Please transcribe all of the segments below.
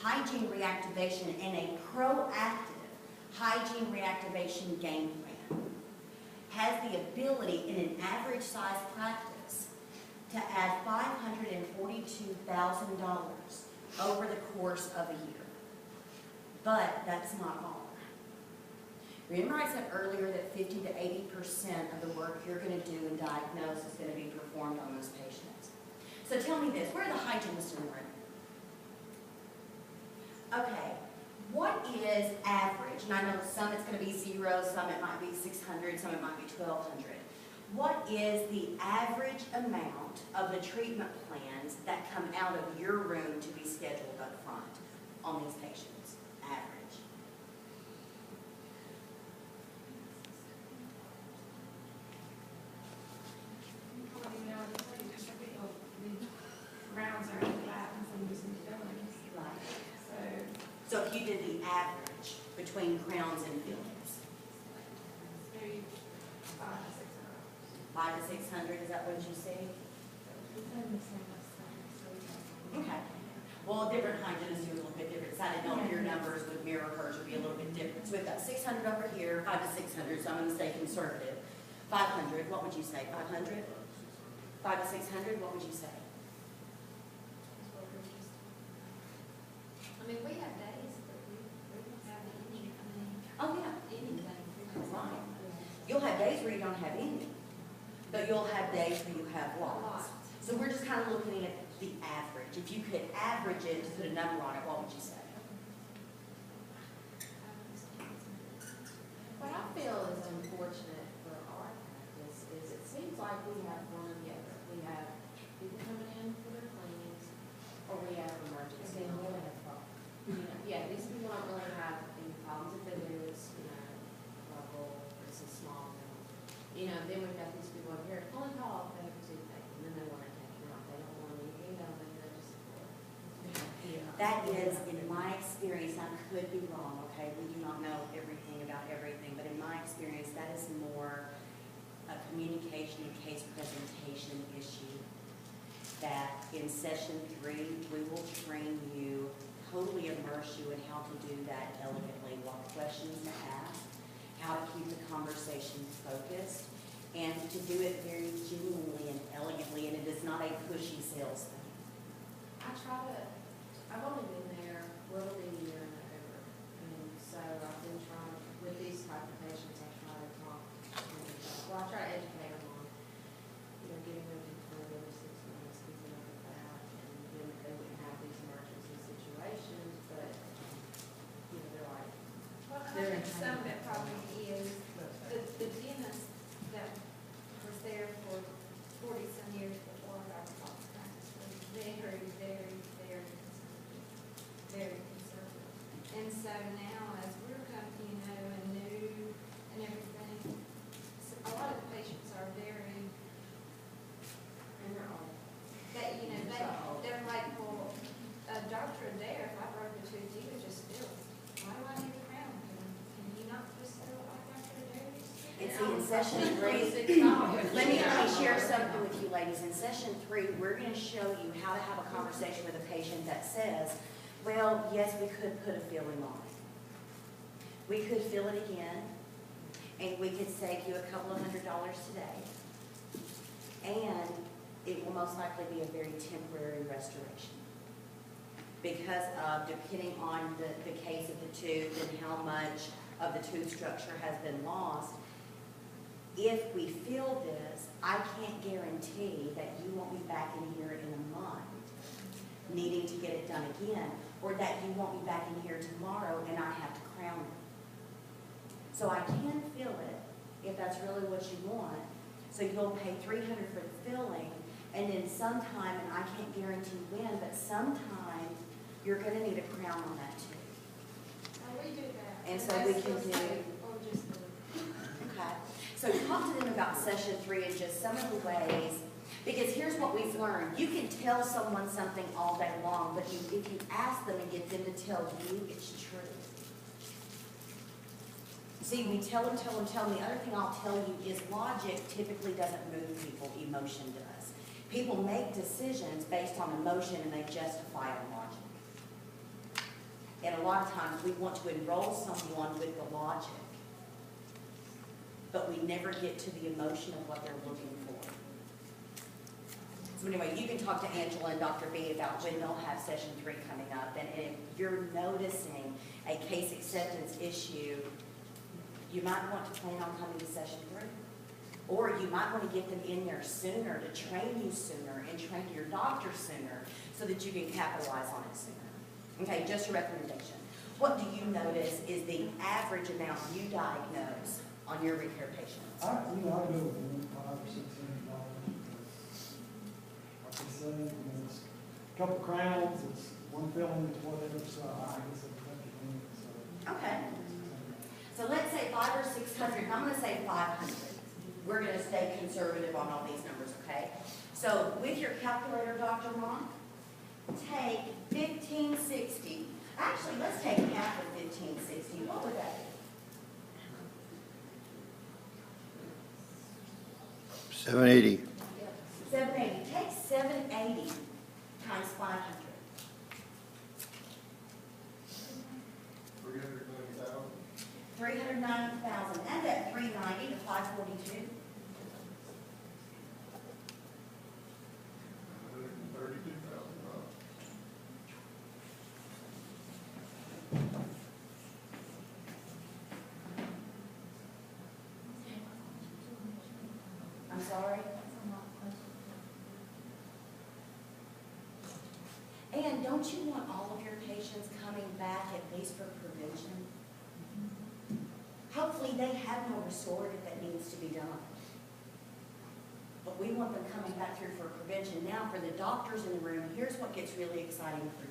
hygiene reactivation, and a proactive hygiene reactivation game plan has the ability in an average size practice to add $542,000 over the course of a year. But that's not all. Remember I said earlier that 50 to 80% of the work you're going to do and diagnose is going to be performed on those patients. So tell me this, where are the hygienists in the room? Okay, what is average? And I know some it's going to be 0, some it might be 600, some it might be 1,200. What is the average amount of the treatment plans that come out of your room to be scheduled up front on these patients? Average. Rounds are flat and some using fillings. Right. So So if you did the average between crowns and fillings, maybe 500 to 600. 500 to 600, is that what you see? Okay. Well, different hygienists do a little bit different, so I didn't know if your numbers would mirror hers would be a little bit different. So we've got 600 over here, 5 to 600, so I'm going to stay conservative. 500, what would you say? 500? 5 to 600, what would you say? I mean, we have days, but we don't have any, Oh, yeah. anything. Right. You'll have days where you don't have any, but you'll have days where you have lots. So we're just kind of looking at the average. If you could average it to put a number on it, what would you say? What I feel is unfortunate for our practice is it seems like we have one or the other. We have people coming in for their cleanings, or we have emergency. Yeah, these people don't really have any problems if they do, it's, local versus small. Then we've got these people over here, only call if they have a toothache, and then they want to take them out. They don't want anything done, they're just. That is, in my experience, I could be wrong, okay? We do not know everything about everything, but in my experience, that is more a communication and case presentation issue. That in session 3, we will train you, totally immerse you in how to do that elegantly, what questions to ask, how to keep the conversation focused, and to do it very genuinely and elegantly, and it is not a pushy sales thing. I've only been there a little bit a year in November, and so I've been trying, with these type of patients, I try to talk, I try to educate them on, getting them to come every 6 months, keeping up with that, and then they wouldn't have these emergency situations, but, they're like, Well, I think some of it probably is the dentist that was there for 40-some years before our practice was very, very, very conservative. Very conservative. And so now, as we're coming, and new and everything, so a lot of the patients are very, and they're all, they're like, well, Dr. Adair, if I broke a tooth, he would just fill it. Why do I need a crown? Can you not just fill it like Dr. Adair used to? And see, in session 3, let me share something with you ladies. In session 3, we're going to show you how to have a conversation with a patient that says, well, yes, we could put a filling on it. We could fill it again, and we could save you a couple of $100 today. And it will most likely be a very temporary restoration. Because of, depending on the case of the tooth and how much of the tooth structure has been lost, if we fill this, I can't guarantee that you won't be back in here in a month needing to get it done again, or that you won't be back in here tomorrow and I have to crown it. So I can fill it if that's really what you want. So you'll pay $300 for the filling, and then sometime, and I can't guarantee when, but sometime you're going to need a crown on that too. Oh, we do that. And so we can do. Or just Okay. So talk to them about session 3 and just some of the ways, because here's what we've learned. You can tell someone something all day long, but if you ask them and get them to tell you, it's true. See, we tell them. The other thing I'll tell you is logic typically doesn't move people, emotion does. People make decisions based on emotion and they justify on logic. a lot of times we want to enroll someone with the logic, but we never get to the emotion of what they're looking for. So anyway, you can talk to Angela and Dr. B about when they'll have session 3 coming up, and if you're noticing a case acceptance issue, you might want to plan on coming to session 3. Or you might want to get them in there sooner to train you sooner and train your doctor sooner so that you can capitalize on it sooner. Okay, just a recommendation. What do you notice is the average amount you diagnose on your repair patients? I go within $500 or $600 because, like I say, it's a couple crowns, it's one filling, it's whatever, so I guess it's so. Okay. So let's say 500 or 600, I'm gonna say 500. We're gonna stay conservative on all these numbers, okay? So with your calculator, Dr. Monk, take 1560. Actually, let's take half of 1560. What would that be? 780. 780. Take 780 times 500. 390,000. Add that 390 to 542. I'm sorry? And don't you want all of your patients coming back at least for prevention? Hopefully they have no restorative that needs to be done. But we want them coming back through for prevention. Now, for the doctors in the room, here's what gets really exciting for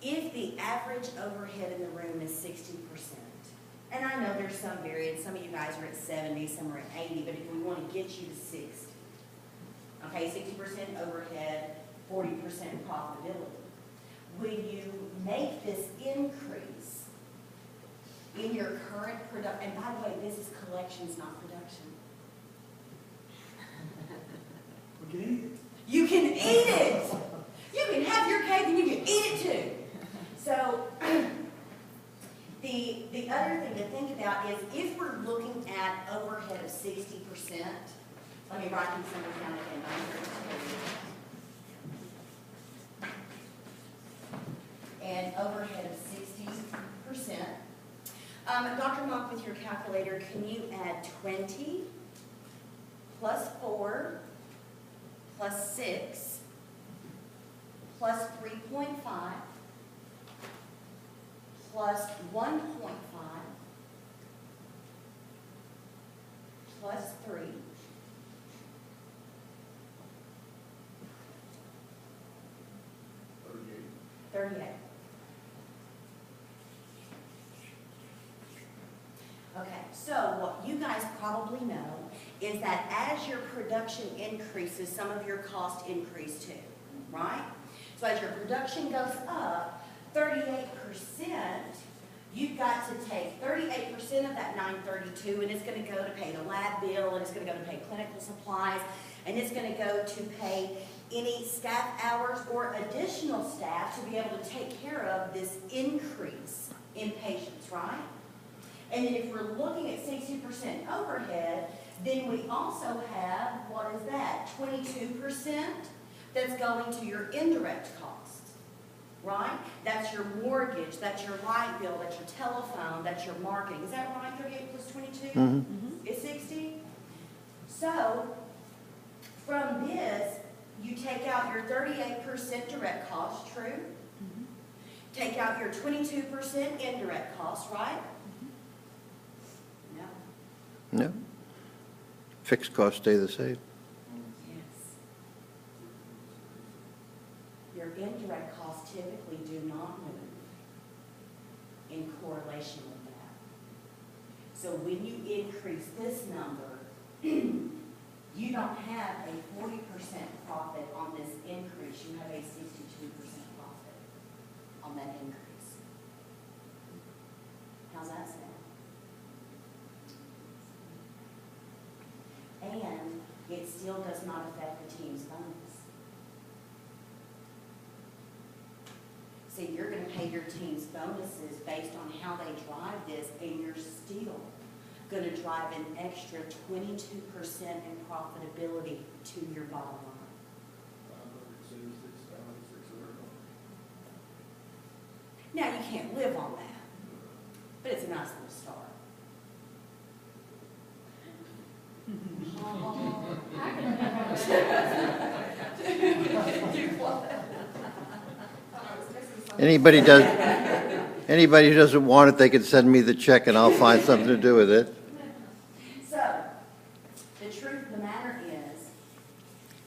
you. If the average overhead in the room is 60%, and I know there's some variance, some of you guys are at 70, some are at 80, but if we want to get you to 60, okay, 60% overhead, 40% profitability, when you make this increase in your current production, and by the way, this is collections, not production. We can eat it. You can eat it. You can have your cake and you can eat it too. So the other thing to think about is if we're looking at overhead of 60%, let me write these numbers down again. And overhead of 60%. Dr. Monk, with your calculator, can you add 20 plus 4 plus 6 plus 3.5 plus 1.5 plus 3 38. Okay, so what you guys probably know is that as your production increases, some of your costs increase too, right? So as your production goes up, 38%, you've got to take 38% of that 932, and it's going to go to pay the lab bill, and it's going to go to pay clinical supplies, and it's going to go to pay any staff hours or additional staff to be able to take care of this increase in patients, right? And then if we're looking at 60% overhead, then we also have, what is that, 22% that's going to your indirect costs, right? That's your mortgage, that's your light bill, that's your telephone, that's your marketing. Is that right, 38 plus 22? Mm-hmm. Is 60? So, from this, you take out your 38% direct cost, true? Take out your 22% indirect cost, right? No. No. Fixed costs stay the same. Yes. Your indirect costs typically do not move in correlation with that. So when you increase this number, you don't have a 40% profit on this increase. You have a 62% profit on that increase. How's that sound? And it still does not affect the team's bonus. So you're gonna pay your teams bonuses based on how they drive this, and you're still gonna drive an extra 22% in profitability to your bottom line. Now, you can't live on that, but it's a nice little start. Anybody who doesn't want it, they can send me the check and I'll find something to do with it. So, the truth of the matter is,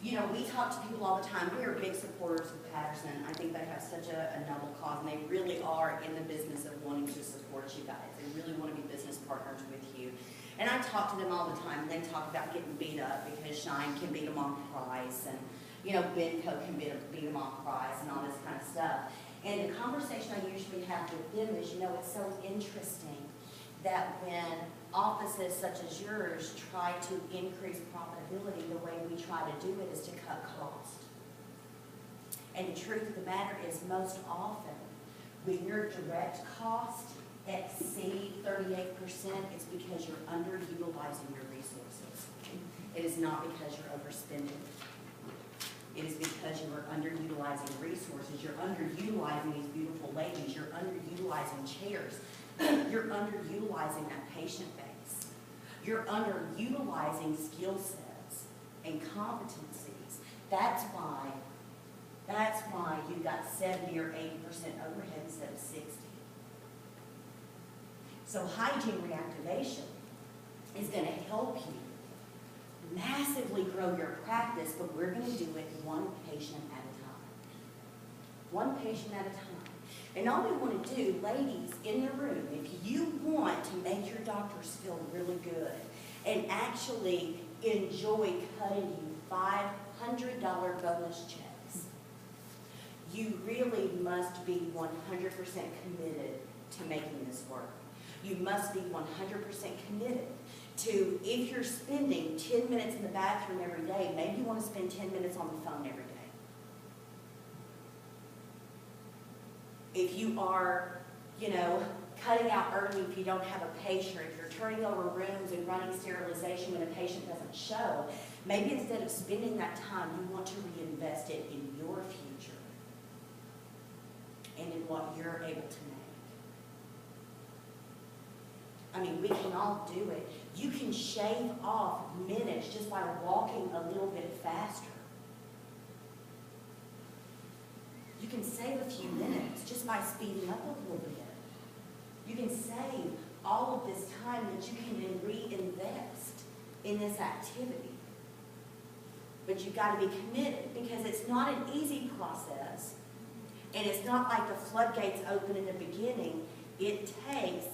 we talk to people all the time. We are big supporters of Patterson. I think they have such a noble cause, and they really are in the business of wanting to support you guys. They really want to be business partners with you. And I talk to them all the time, and they talk about getting beat up because Shine can beat them on price, and, Benco can beat them on price, and all this kind of stuff. And the conversation I usually have with them is, it's so interesting that when offices such as yours try to increase profitability, the way we try to do it is to cut cost. And the truth of the matter is, most often, when your direct costs exceed 38%, it's because you're underutilizing your resources. It is not because you're overspending. It is because you are underutilizing resources. You're underutilizing these beautiful ladies. You're underutilizing chairs. You're underutilizing that patient base. You're underutilizing skill sets and competencies. That's why you got 70 or 80% overhead instead of 60. So hygiene reactivation is going to help you massively grow your practice, but we're going to do it one patient at a time. One patient at a time. And all we want to do, ladies in the room, if you want to make your doctors feel really good and actually enjoy cutting you $500 bonus checks, you really must be 100% committed to making this work. You must be 100% committed to, if you're spending 10 minutes in the bathroom every day, maybe you want to spend 10 minutes on the phone every day. If you are, cutting out early if you don't have a patient, if you're turning over rooms and running sterilization when a patient doesn't show, maybe instead of spending that time, you want to reinvest it in your future and in what you're able to make. I mean, we can all do it. You can shave off minutes just by walking a little bit faster. You can save a few minutes just by speeding up a little bit. You can save all of this time that you can then reinvest in this activity. But you've got to be committed, because it's not an easy process, and it's not like the floodgates open in the beginning. It takes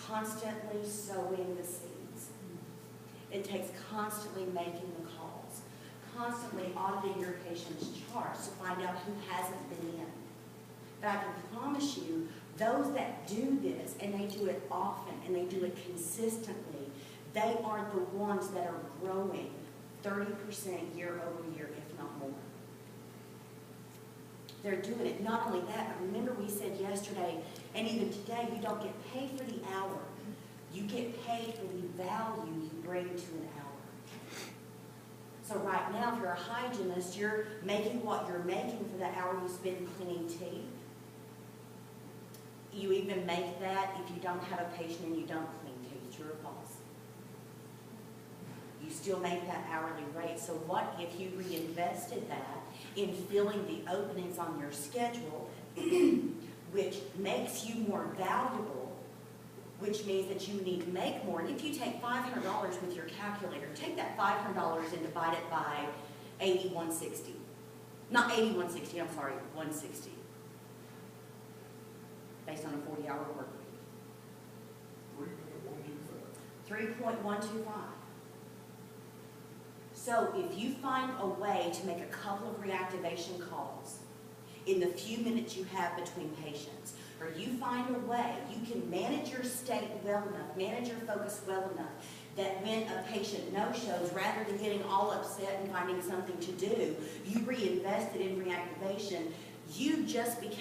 constantly sowing the seeds. It takes constantly making the calls, constantly auditing your patient's charts to find out who hasn't been in. But I can promise you, those that do this, and they do it often, and they do it consistently, they are the ones that are growing 30% year over year, if not more. They're doing it. Not only that, but remember we said yesterday, and even today, you don't get paid for the hour. You get paid for the value you bring to an hour. So right now, if you're a hygienist, you're making what you're making for the hour you spend cleaning teeth. You even make that if you don't have a patient and you don't clean teeth. It's your boss. You still make that hourly rate. So what if you reinvested that in filling the openings on your schedule, which makes you more valuable, which means that you need to make more. And if you take $500 with your calculator, take that $500 and divide it by 8160. Not 8160, I'm sorry, 160. Based on a 40-hour work week. 3.125. So if you find a way to make a couple of reactivation calls in the few minutes you have between patients, or you find a way, you can manage your state well enough, manage your focus well enough, that when a patient no-shows, rather than getting all upset and finding something to do, you reinvested in reactivation, you just became